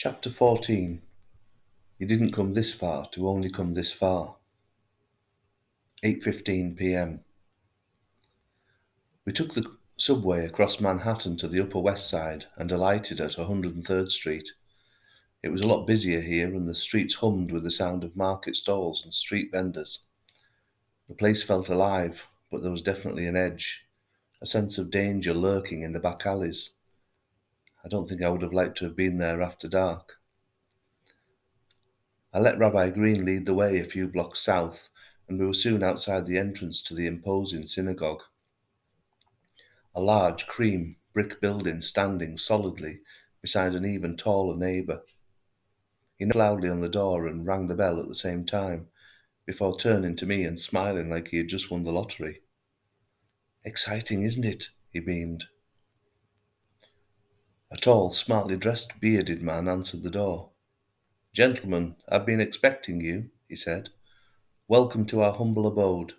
Chapter 14. You didn't come this far to only come this far. 8:15 p.m. We took the subway across Manhattan to the Upper West Side and alighted at 103rd Street. It was a lot busier here, and the streets hummed with the sound of market stalls and street vendors. The place felt alive, but there was definitely an edge, a sense of danger lurking in the back alleys. I don't think I would have liked to have been there after dark. I let Rabbi Green lead the way a few blocks south, and we were soon outside the entrance to the imposing synagogue. A large cream brick building standing solidly beside an even taller neighbour. He knocked loudly on the door and rang the bell at the same time, before turning to me and smiling like he had just won the lottery. "Exciting, isn't it?" he beamed. A tall, smartly dressed, bearded man answered the door. "Gentlemen, I've been expecting you," he said. "Welcome to our humble abode."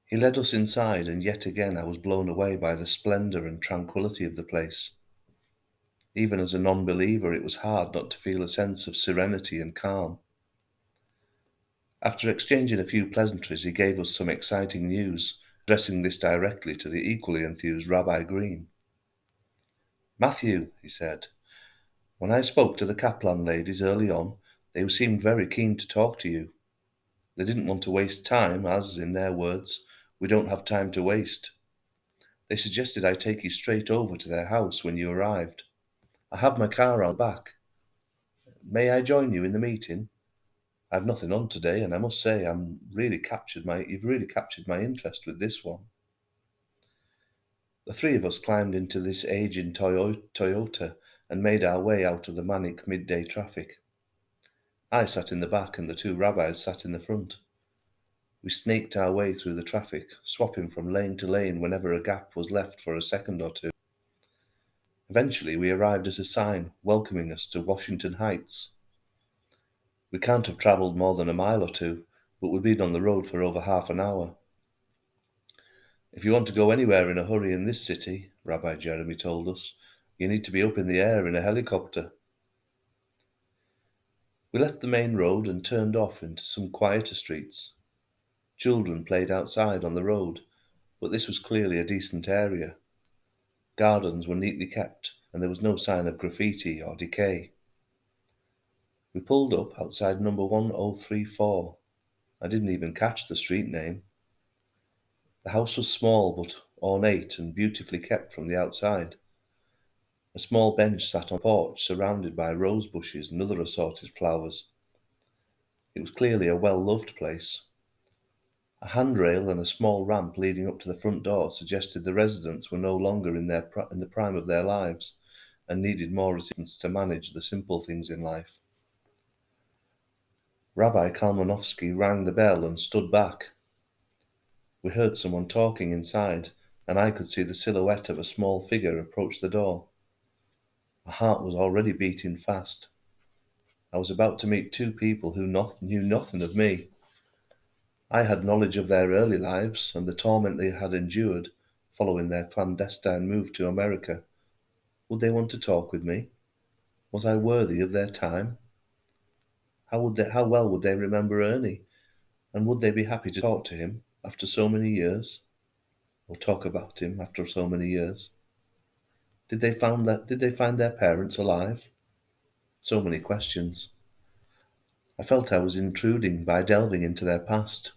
He led us inside, and yet again I was blown away by the splendour and tranquillity of the place. Even as a non-believer, it was hard not to feel a sense of serenity and calm. After exchanging a few pleasantries, he gave us some exciting news, addressing this directly to the equally enthused Rabbi Green. "Matthew," he said, "when I spoke to the Kaplan ladies early on, they seemed very keen to talk to you. They didn't want to waste time, as, in their words, we don't have time to waste. They suggested I take you straight over to their house when you arrived. I have my car out back. May I join you in the meeting? I've nothing on today, and I must say you've really captured my interest with this one." The three of us climbed into this aging Toyota and made our way out of the manic midday traffic. I sat in the back, and the two rabbis sat in the front. We snaked our way through the traffic, swapping from lane to lane whenever a gap was left for a second or two. Eventually, we arrived at a sign welcoming us to Washington Heights. We can't have travelled more than a mile or two, but we'd been on the road for over half an hour. "If you want to go anywhere in a hurry in this city," Rabbi Jeremy told us, "you need to be up in the air in a helicopter." We left the main road and turned off into some quieter streets. Children played outside on the road, but this was clearly a decent area. Gardens were neatly kept, and there was no sign of graffiti or decay. We pulled up outside number 1034. I didn't even catch the street name. The house was small but ornate and beautifully kept from the outside. A small bench sat on the porch, surrounded by rose bushes and other assorted flowers. It was clearly a well-loved place. A handrail and a small ramp leading up to the front door suggested the residents were no longer in the prime of their lives and needed more assistance to manage the simple things in life. Rabbi Kalmanovsky rang the bell and stood back. We heard someone talking inside, and I could see the silhouette of a small figure approach the door. My heart was already beating fast. I was about to meet two people who knew nothing of me. I had knowledge of their early lives and the torment they had endured following their clandestine move to America. Would they want to talk with me? Was I worthy of their time? How well would they remember Ernie? And would they be happy to talk to him after so many years? Or talk about him after so many years? Did they find their parents alive? So many questions. I felt I was intruding by delving into their past.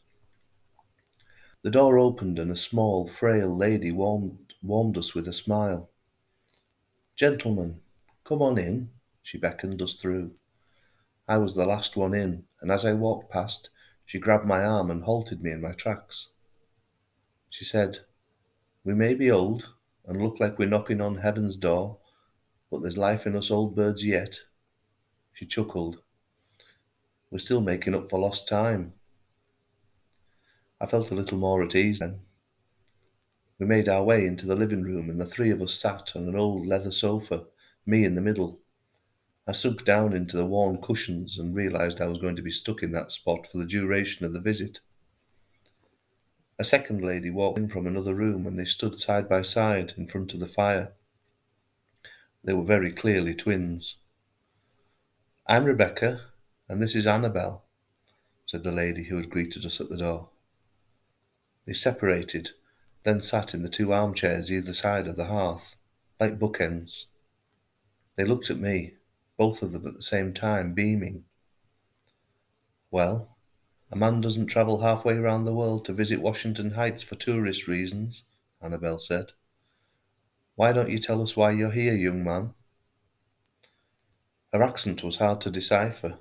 The door opened and a small, frail lady warmed us with a smile. "Gentlemen, come on in," she beckoned us through. I was the last one in, and as I walked past, she grabbed my arm and halted me in my tracks. She said, "We may be old and look like we're knocking on heaven's door, but there's life in us old birds yet." She chuckled. "We're still making up for lost time." I felt a little more at ease then. We made our way into the living room, and the three of us sat on an old leather sofa, me in the middle. I sunk down into the worn cushions and realised I was going to be stuck in that spot for the duration of the visit. A second lady walked in from another room, and they stood side by side in front of the fire. They were very clearly twins. "I'm Rebecca, and this is Annabel," said the lady who had greeted us at the door. They separated, then sat in the two armchairs either side of the hearth, like bookends. They looked at me, both of them at the same time, beaming. "Well, a man doesn't travel halfway round the world to visit Washington Heights for tourist reasons," Annabel said. "Why don't you tell us why you're here, young man?" Her accent was hard to decipher.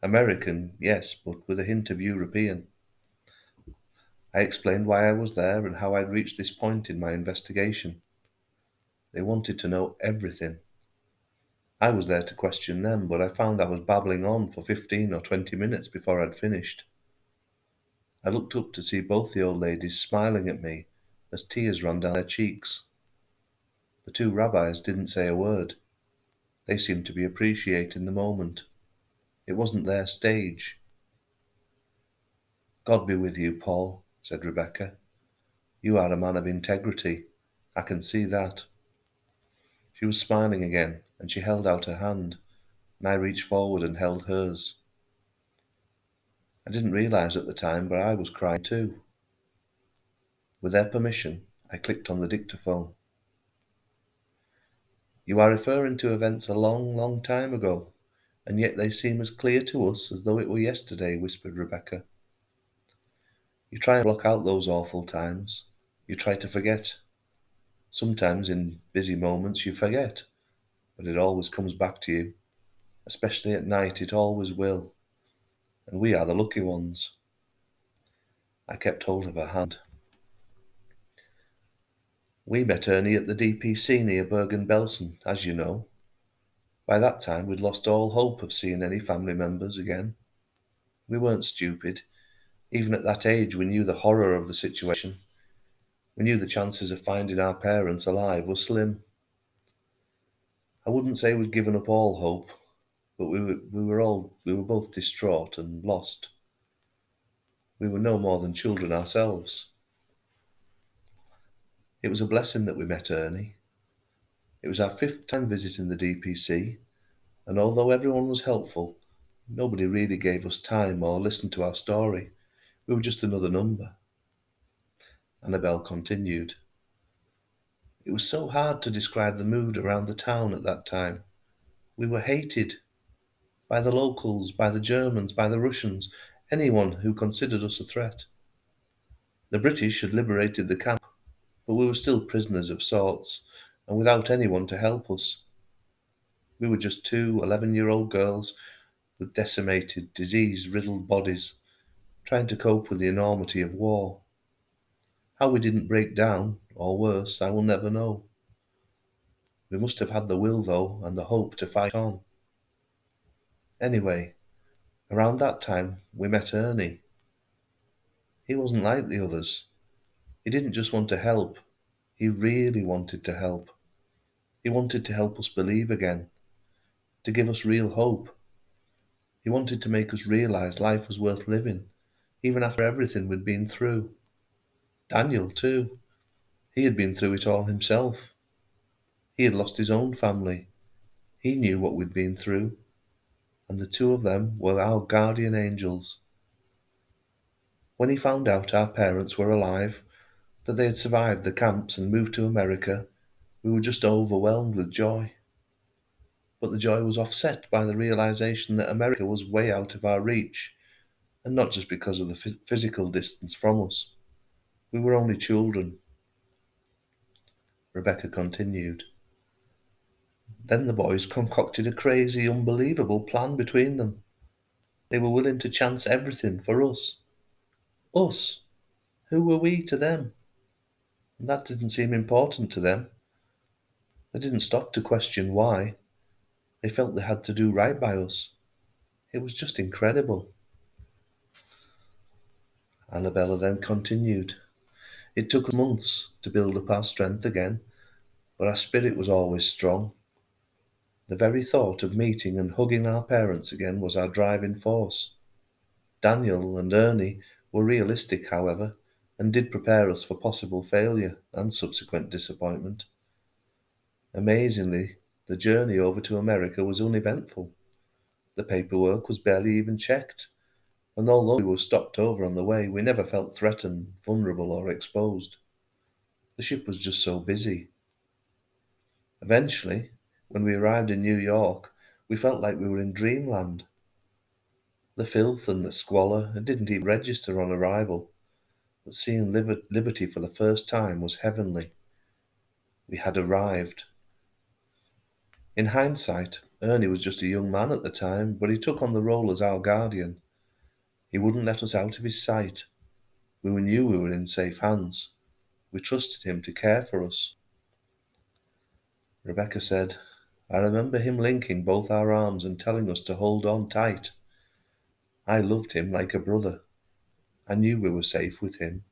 American, yes, but with a hint of European. I explained why I was there and how I'd reached this point in my investigation. They wanted to know everything. I was there to question them, but I found I was babbling on for 15 or 20 minutes before I'd finished. I looked up to see both the old ladies smiling at me as tears ran down their cheeks. The two rabbis didn't say a word. They seemed to be appreciating the moment. It wasn't their stage. "God be with you, Paul," said Rebecca. "You are a man of integrity. I can see that." She was smiling again, and she held out her hand, and I reached forward and held hers. I didn't realize at the time, but I was crying too. With their permission, I clicked on the dictaphone. "You are referring to events a long, long time ago, and yet they seem as clear to us as though it were yesterday," whispered Rebecca. "You try and block out those awful times. You try to forget. Sometimes in busy moments you forget, but it always comes back to you. Especially at night, it always will. And we are the lucky ones." I kept hold of her hand. "We met Ernie at the DPC near Bergen-Belsen, as you know. By that time we'd lost all hope of seeing any family members again. We weren't stupid. Even at that age we knew the horror of the situation. We knew the chances of finding our parents alive were slim. I wouldn't say we'd given up all hope, but we were both distraught and lost. We were no more than children ourselves. It was a blessing that we met Ernie. It was our 5th time visiting the DPC, and although everyone was helpful, nobody really gave us time or listened to our story. We were just another number." Annabel continued. "It was so hard to describe the mood around the town at that time. We were hated. By the locals, by the Germans, by the Russians, anyone who considered us a threat. The British had liberated the camp, but we were still prisoners of sorts, and without anyone to help us. We were just two 11-year-old girls with decimated, disease-riddled bodies, trying to cope with the enormity of war. How we didn't break down, or worse, I will never know. We must have had the will, though, and the hope to fight on. Anyway, around that time we met Ernie. He wasn't like the others. He didn't just want to help. He really wanted to help. He wanted to help us believe again, to give us real hope. He wanted to make us realize life was worth living, even after everything we'd been through. Daniel, too. He had been through it all himself. He had lost his own family. He knew what we'd been through, and the two of them were our guardian angels. When he found out our parents were alive, that they had survived the camps and moved to America, we were just overwhelmed with joy. But the joy was offset by the realization that America was way out of our reach, and not just because of the physical distance from us. We were only children." Rebecca continued. "Then the boys concocted a crazy, unbelievable plan between them. They were willing to chance everything for us. Us! Who were we to them? And that didn't seem important to them. They didn't stop to question why. They felt they had to do right by us. It was just incredible." Annabella then continued. "It took us months to build up our strength again, but our spirit was always strong. The very thought of meeting and hugging our parents again was our driving force. Daniel and Ernie were realistic, however, and did prepare us for possible failure and subsequent disappointment. Amazingly, The journey over to America was uneventful. The paperwork was barely even checked, and although we were stopped over on the way, we never felt threatened, vulnerable, or exposed. The ship was just so busy. Eventually, when we arrived in New York, we felt like we were in dreamland. The filth and the squalor didn't even register on arrival, but seeing liberty for the first time was heavenly. We had arrived. In hindsight, Ernie was just a young man at the time, but he took on the role as our guardian. He wouldn't let us out of his sight. We knew we were in safe hands. We trusted him to care for us. Rebecca said, I remember him linking both our arms and telling us to hold on tight. I loved him like a brother. I knew we were safe with him.